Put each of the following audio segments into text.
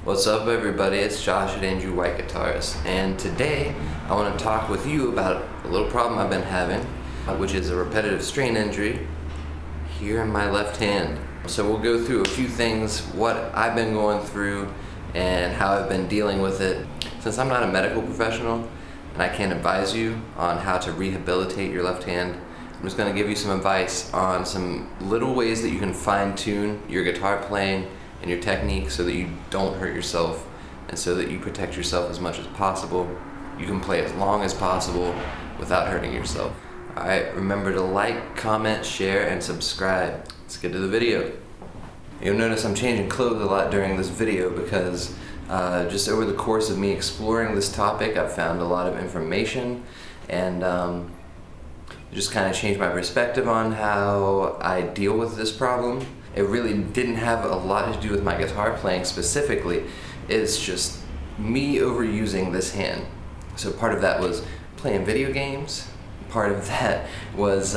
What's up everybody, it's Josh at Andrew White Guitars, and today I want to talk with you about a little problem I've been having, which is a repetitive strain injury here in my left hand. So we'll go through a few things, what I've been going through and how I've been dealing with it. Since I'm not a medical professional and I can't advise you on how to rehabilitate your left hand, I'm just going to give you some advice on some little ways that you can fine-tune your guitar playing and your technique so that you don't hurt yourself and so that you protect yourself as much as possible. You can play as long as possible without hurting yourself. Alright, remember to like, comment, share, and subscribe. Let's get to the video. You'll notice I'm changing clothes a lot during this video because just over the course of me exploring this topic, I've found a lot of information and just kind of changed my perspective on how I deal with this problem. It really didn't have a lot to do with my guitar playing specifically. It's just me overusing this hand. So part of that was playing video games. Part of that was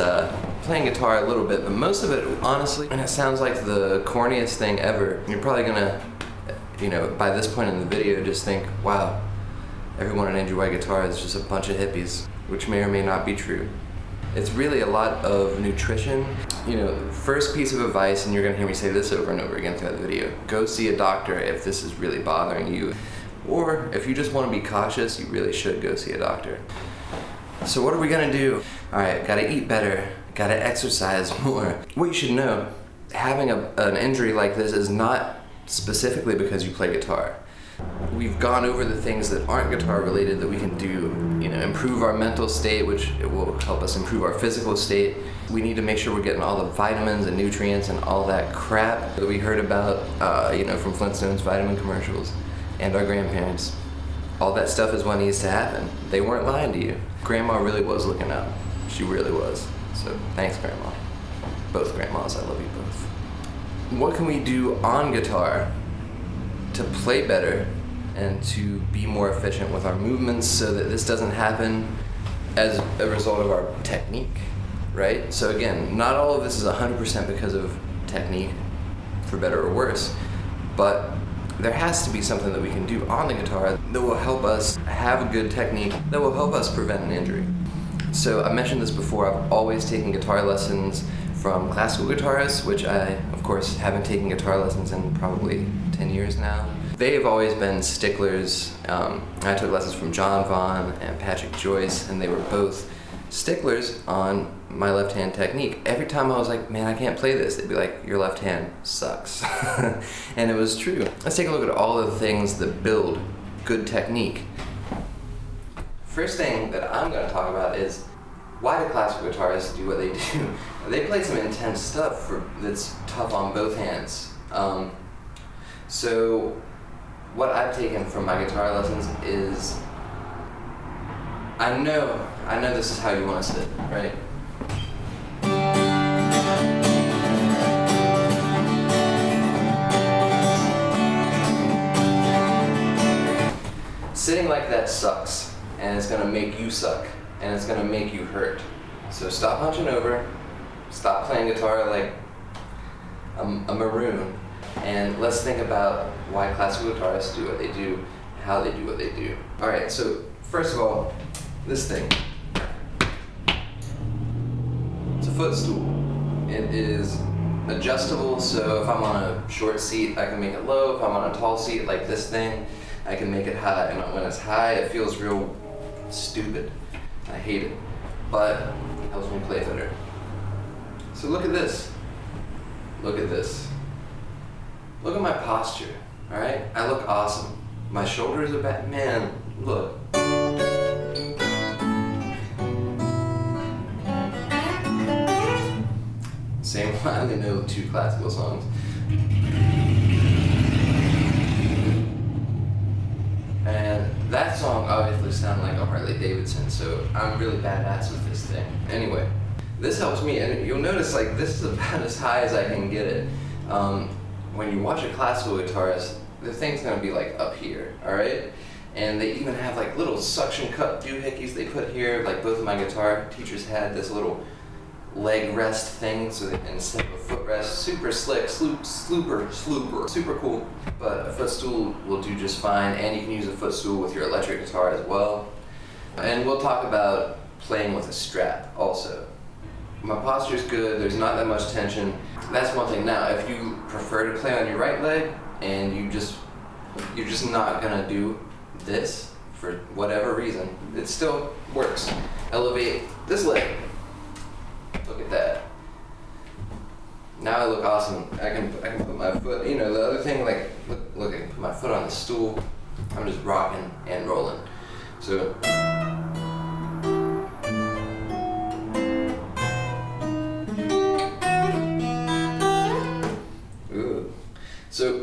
playing guitar a little bit, but most of it, honestly, and it sounds like the corniest thing ever, you're probably gonna, by this point in the video, just think, wow, everyone at Andrew White Guitar is just a bunch of hippies, which may or may not be true. It's really a lot of nutrition. First piece of advice, and you're gonna hear me say this over and over again throughout the video, go see a doctor if this is really bothering you. Or if you just wanna be cautious, you really should go see a doctor. So what are we gonna do? All right, gotta eat better, gotta exercise more. What you should know, having an injury like this is not specifically because you play guitar. We've gone over the things that aren't guitar related that we can do, improve our mental state, which it will help us improve our physical state. We need to make sure we're getting all the vitamins and nutrients and all that crap that we heard about, from Flintstones vitamin commercials and our grandparents. All that stuff is what needs to happen. They weren't lying to you. Grandma really was looking out. She really was. So thanks, Grandma. Both grandmas, I love you both. What can we do on guitar to play better and to be more efficient with our movements so that this doesn't happen as a result of our technique, right? So again, not all of this is 100% because of technique, for better or worse, but there has to be something that we can do on the guitar that will help us have a good technique, that will help us prevent an injury. So I mentioned this before, I've always taken guitar lessons from classical guitarists, which I, of course, haven't taken guitar lessons in probably 10 years now. They have always been sticklers. I took lessons from John Vaughn and Patrick Joyce, and they were both sticklers on my left hand technique. Every time I was like, man, I can't play this, they'd be like, your left hand sucks. And it was true. Let's take a look at all of the things that build good technique. First thing that I'm going to talk about is why do classical guitarists do what they do? They play some intense stuff that's tough on both hands. So what I've taken from my guitar lessons is, I know this is how you want to sit, right? Sitting like that sucks, and it's gonna make you suck, and it's gonna make you hurt. So stop hunching over, stop playing guitar like a maroon, and let's think about why classical guitarists do what they do, how they do what they do. Alright, so first of all, this thing. It's a footstool. It is adjustable, so if I'm on a short seat, I can make it low. If I'm on a tall seat like this thing, I can make it high. And when it's high, it feels real stupid. I hate it, but it helps me play better. So look at this. Look at this. Look at my posture, all right? I look awesome. My shoulders are back. Man, look. Same one, I only know 2 classical songs. And that song obviously sounded like a Harley Davidson, so I'm really badass with this thing. Anyway, this helps me, and you'll notice like this is about as high as I can get it. When you watch a classical guitarist, the thing's gonna be like up here, alright? And they even have like little suction cup doohickeys they put here, like both of my guitar teachers had this little leg rest thing, so that instead of a foot rest, super slick, super cool. But a footstool will do just fine, and you can use a footstool with your electric guitar as well. And we'll talk about playing with a strap also. My posture's good, there's not that much tension. That's one thing. Now, if you prefer to play on your right leg and you're just not gonna do this for whatever reason, it still works. Elevate this leg. Look at that. Now I look awesome. I can put my foot, the other thing, like, look, I can put my foot on the stool. I'm just rocking and rolling. So,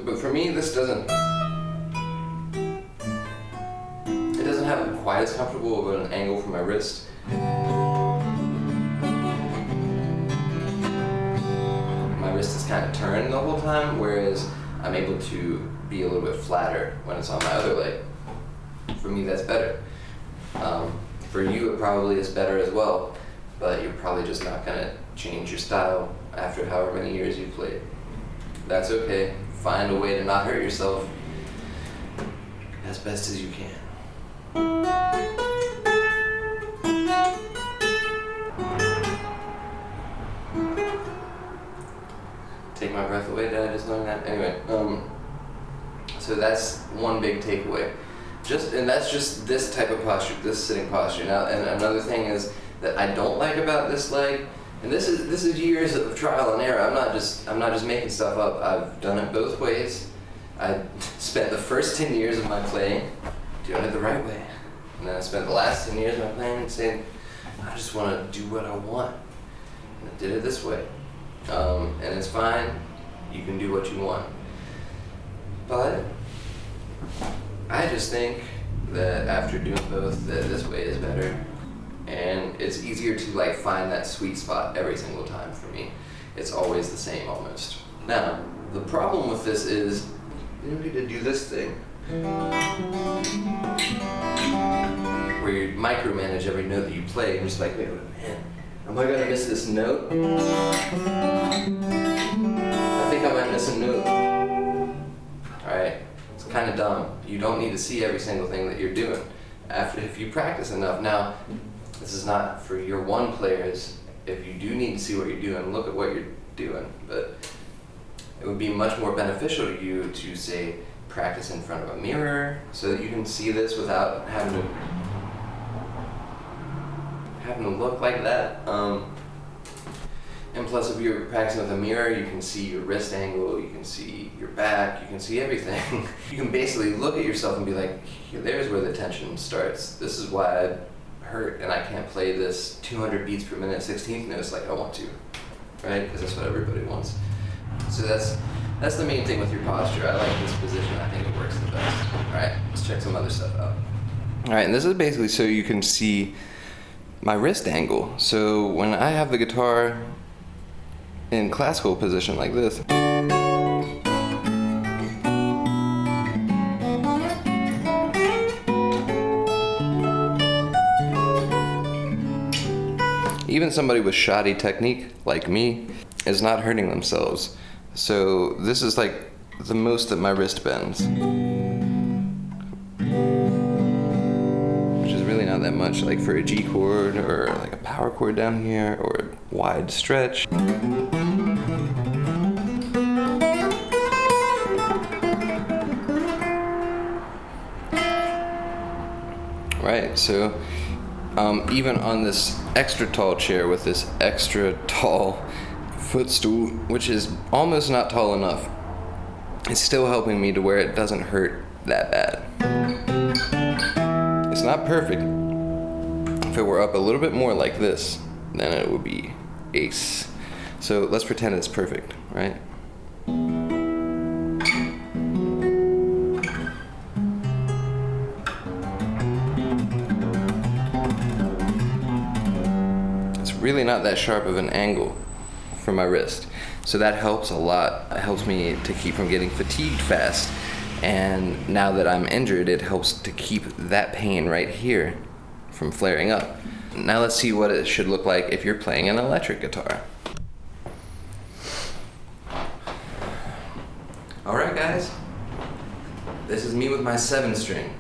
but for me, it doesn't have quite as comfortable of an angle for my wrist. My wrist is kind of turned the whole time, whereas I'm able to be a little bit flatter when it's on my other leg. For me, that's better. For you, it probably is better as well, but you're probably just not gonna change your style after however many years you've played. That's okay. Find a way to not hurt yourself as best as you can. Take my breath away, did I just learn that? Anyway, so that's one big takeaway. And that's just this type of posture, this sitting posture. Now, and another thing is that I don't like about this leg, and this is years of trial and error. I'm not just making stuff up. I've done it both ways. I spent the first 10 years of my playing doing it the right way, and then I spent the last 10 years of my playing saying, I just want to do what I want, and I did it this way. And it's fine. You can do what you want. But I just think that after doing both, that this way is better. And it's easier to find that sweet spot every single time for me. It's always the same almost. Now, the problem with this is you don't need to do this thing where you micromanage every note that you play and just wait, man, am I gonna miss this note? I think I might miss a note. Alright, it's kind of dumb. You don't need to see every single thing that you're doing if you practice enough. Now, this is not for your one players. If you do need to see what you're doing, look at what you're doing. But it would be much more beneficial to you to, say, practice in front of a mirror so that you can see this without having to look like that. And plus, if you're practicing with a mirror, you can see your wrist angle, you can see your back, you can see everything. You can basically look at yourself and be like, there's where the tension starts. This is why I hurt and I can't play this 200 beats per minute 16th notes like I want to, right? Because that's what everybody wants. So that's the main thing with your posture. I like this position. I think it works the best. All right, let's check some other stuff out. All right, and this is basically so you can see my wrist angle. So when I have the guitar in classical position like this, even somebody with shoddy technique like me is not hurting themselves. So this is like the most that my wrist bends, which is really not that much, like for a G chord or like a power chord down here or a wide stretch. Right, so even on this extra tall chair with this extra tall footstool, which is almost not tall enough, it's still helping me to where it doesn't hurt that bad. It's not perfect. If it were up a little bit more like this, then it would be ace. So let's pretend it's perfect, right? Really not that sharp of an angle for my wrist, so that helps a lot. It helps me to keep from getting fatigued fast, and now that I'm injured, it helps to keep that pain right here from flaring up. Now let's see what it should look like if you're playing an electric guitar. Alright guys, this is me with my 7-string.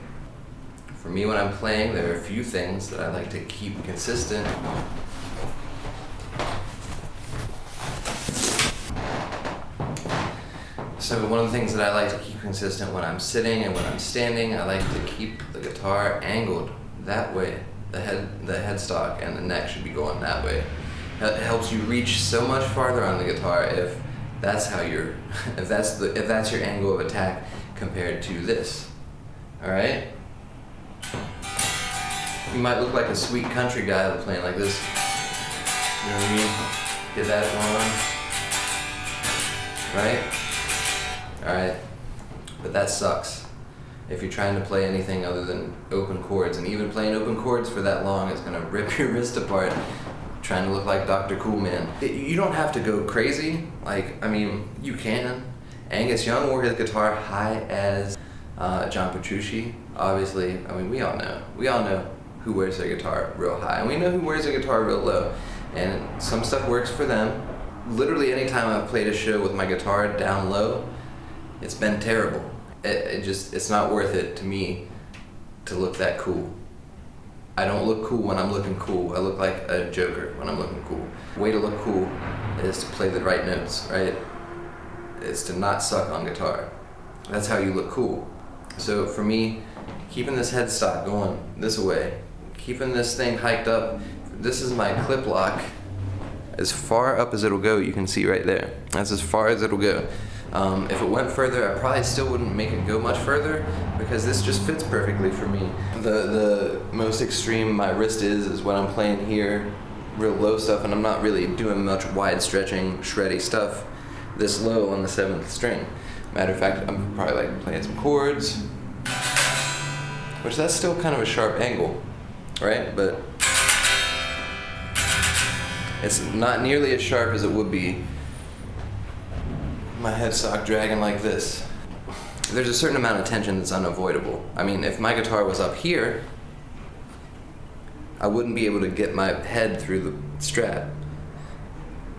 For me when I'm playing, there are a few things that I like to keep consistent. So one of the things that I like to keep consistent when I'm sitting and when I'm standing, I like to keep the guitar angled that way. The headstock and the neck should be going that way. It helps you reach so much farther on the guitar if that's how you're, if that's your angle of attack compared to this. All right? You might look like a sweet country guy playing like this. You know what I mean? Get that one, right? All right, but that sucks. If you're trying to play anything other than open chords, and even playing open chords for that long is gonna rip your wrist apart, trying to look like Dr. Coolman. You don't have to go crazy. Like, I mean, you can. Angus Young wore his guitar high as John Petrucci. Obviously, I mean, we all know who wears their guitar real high, and we know who wears their guitar real low. And some stuff works for them. Literally anytime I've played a show with my guitar down low, it's been terrible. It's not worth it to me to look that cool. I don't look cool when I'm looking cool. I look like a joker when I'm looking cool. The way to look cool is to play the right notes, right? It's to not suck on guitar. That's how you look cool. So for me, keeping this headstock going this way, keeping this thing hiked up, this is my clip lock. As far up as it'll go, you can see right there. That's as far as it'll go. If it went further, I probably still wouldn't make it go much further because this just fits perfectly for me. The most extreme my wrist is when I'm playing here, real low stuff, and I'm not really doing much wide stretching, shreddy stuff this low on the 7th string. Matter of fact, I'm probably like playing some chords, which that's still kind of a sharp angle, right? But it's not nearly as sharp as it would be my headstock dragging like this. There's a certain amount of tension that's unavoidable. I mean, if my guitar was up here, I wouldn't be able to get my head through the strap.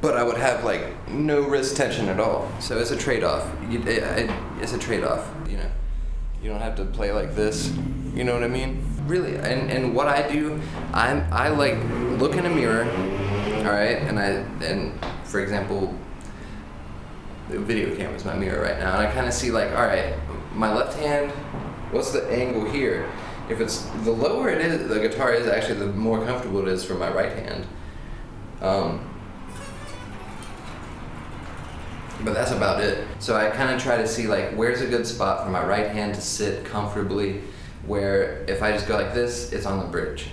But I would have like no wrist tension at all. So it's a trade-off. It's a trade-off, you know. You don't have to play like this, you know what I mean? Really, and what I do, I like look in a mirror, all right, and for example, the video camera's my mirror right now, and I kind of see like, all right, my left hand, what's the angle here? If it's, the lower it is, the guitar is actually, the more comfortable it is for my right hand. But that's about it. So I kind of try to see like, where's a good spot for my right hand to sit comfortably, where if I just go like this, it's on the bridge.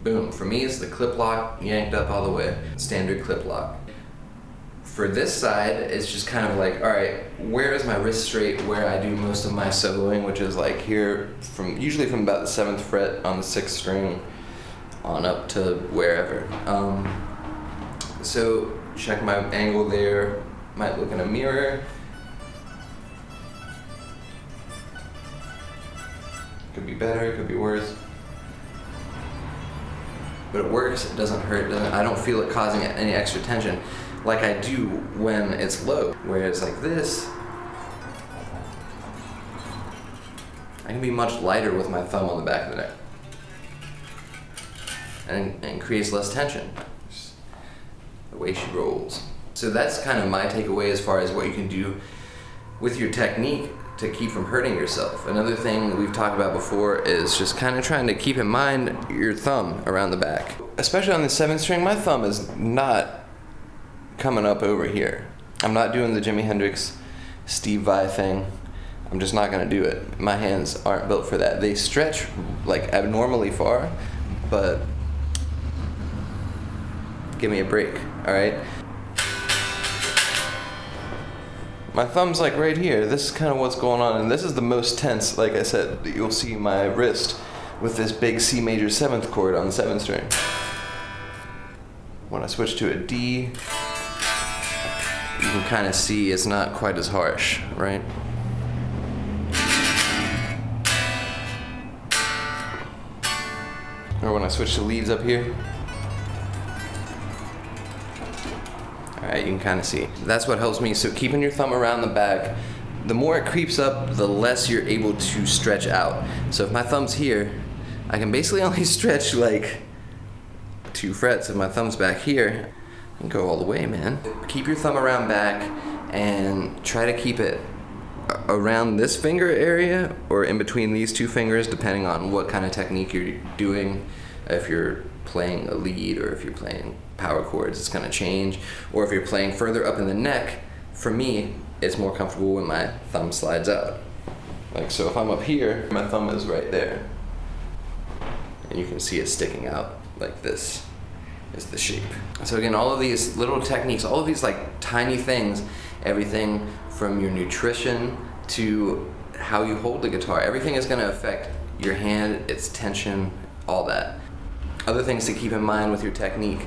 Boom. For me, it's the clip lock yanked up all the way, standard clip lock. For this side, it's just kind of like, all right, where is my wrist straight where I do most of my soloing, which is like here, usually from about the 7th fret on the 6th string on up to wherever. So check my angle there, might look in a mirror. Could be better, could be worse. But it works, it doesn't hurt, I don't feel it causing any extra tension like I do when it's low. Whereas like this, I can be much lighter with my thumb on the back of the neck. And creates less tension. Just the way she rolls. So that's kind of my takeaway as far as what you can do with your technique to keep from hurting yourself. Another thing that we've talked about before is just kind of trying to keep in mind your thumb around the back. Especially on the 7th string, my thumb is not coming up over here. I'm not doing the Jimi Hendrix, Steve Vai thing. I'm just not gonna do it. My hands aren't built for that. They stretch like abnormally far, but give me a break, all right? My thumb's like right here. This is kind of what's going on, and this is the most tense, like I said, you'll see my wrist with this big C major 7th chord on the 7th string. When I switch to a D, you can kind of see it's not quite as harsh, right? Or when I switch the leads up here. Alright, you can kind of see. That's what helps me. So keeping your thumb around the back, the more it creeps up, the less you're able to stretch out. So if my thumb's here, I can basically only stretch like 2 frets. If my thumb's back here, I can go all the way, man. Keep your thumb around back and try to keep it around this finger area or in between these 2 fingers, depending on what kind of technique you're doing. If you're playing a lead or if you're playing power chords, it's going to change. Or if you're playing further up in the neck, for me, it's more comfortable when my thumb slides out. Like so, if I'm up here, my thumb is right there. And you can see it sticking out like this is the shape. So again, all of these little techniques, all of these like tiny things, everything from your nutrition to how you hold the guitar, everything is going to affect your hand, its tension, all that. Other things to keep in mind with your technique: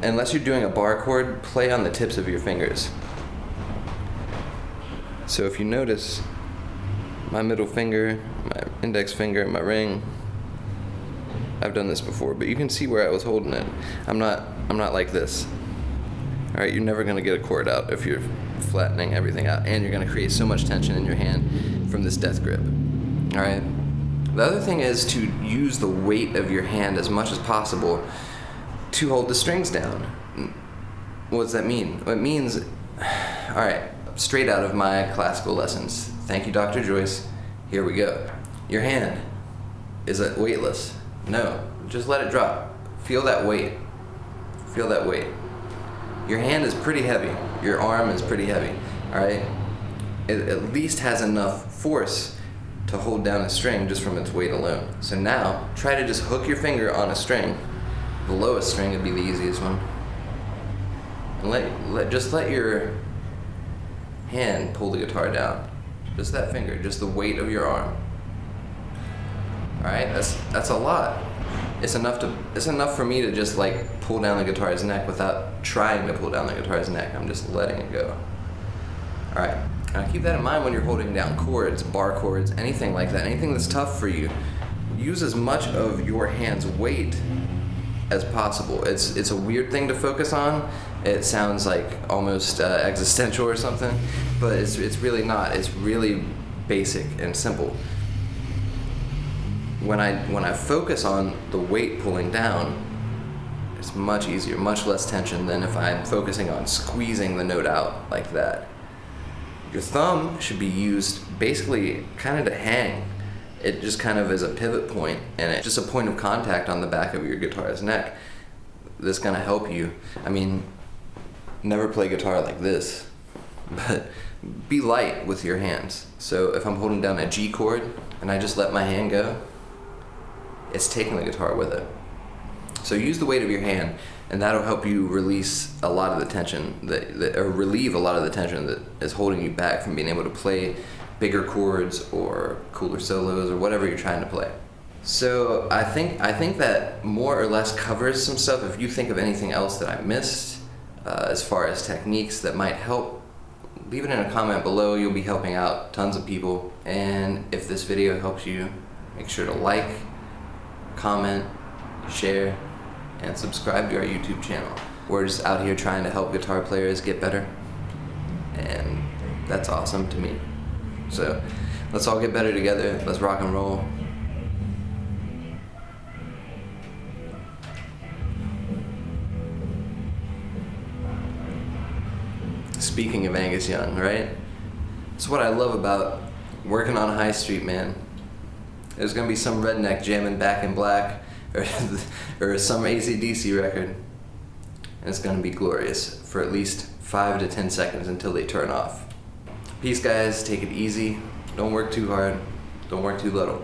unless you're doing a bar chord, play on the tips of your fingers. So if you notice, my middle finger, my index finger, my ring, I've done this before, but you can see where I was holding it. I'm not like this. All right, you're never gonna get a chord out if you're flattening everything out, and you're gonna create so much tension in your hand from this death grip. All right. The other thing is to use the weight of your hand as much as possible to hold the strings down. What does that mean? It means, all right, straight out of my classical lessons. Thank you, Dr. Joyce. Here we go. Your hand, is it weightless? No, just let it drop. Feel that weight. Feel that weight. Your hand is pretty heavy. Your arm is pretty heavy, all right? It at least has enough force to hold down a string just from its weight alone. So now, try to just hook your finger on a string. The lowest string would be the easiest one. And just let your hand pull the guitar down. Just that finger, just the weight of your arm. All right, that's a lot. It's enough for me to just like pull down the guitar's neck without trying to pull down the guitar's neck. I'm just letting it go. All right. Now keep that in mind when you're holding down chords, bar chords, anything like that, anything that's tough for you. Use as much of your hand's weight as possible. It's a weird thing to focus on. It sounds like almost existential or something, but it's really not. It's really basic and simple. When I focus on the weight pulling down, it's much easier, much less tension than if I'm focusing on squeezing the note out like that. Your thumb should be used basically kind of to hang. It just kind of is a pivot point, and it's just a point of contact on the back of your guitar's neck. This is gonna help you. I mean, never play guitar like this, but be light with your hands. So if I'm holding down a G chord and I just let my hand go, it's taking the guitar with it. So use the weight of your hand, and that'll help you release a lot of the tension, or relieve a lot of the tension that is holding you back from being able to play bigger chords or cooler solos or whatever you're trying to play. So I think that more or less covers some stuff. If you think of anything else that I missed as far as techniques that might help, leave it in a comment below. You'll be helping out tons of people. And if this video helps you, make sure to like, comment, share, and subscribe to our YouTube channel. We're just out here trying to help guitar players get better, and that's awesome to me. So let's all get better together. Let's rock and roll. Speaking of Angus Young, right? That's what I love about working on High Street, man. There's gonna be some redneck jamming Back in Black or some AC/DC record, and it's gonna be glorious for at least 5 to 10 seconds until they turn off. Peace, guys. Take it easy. Don't work too hard. Don't work too little.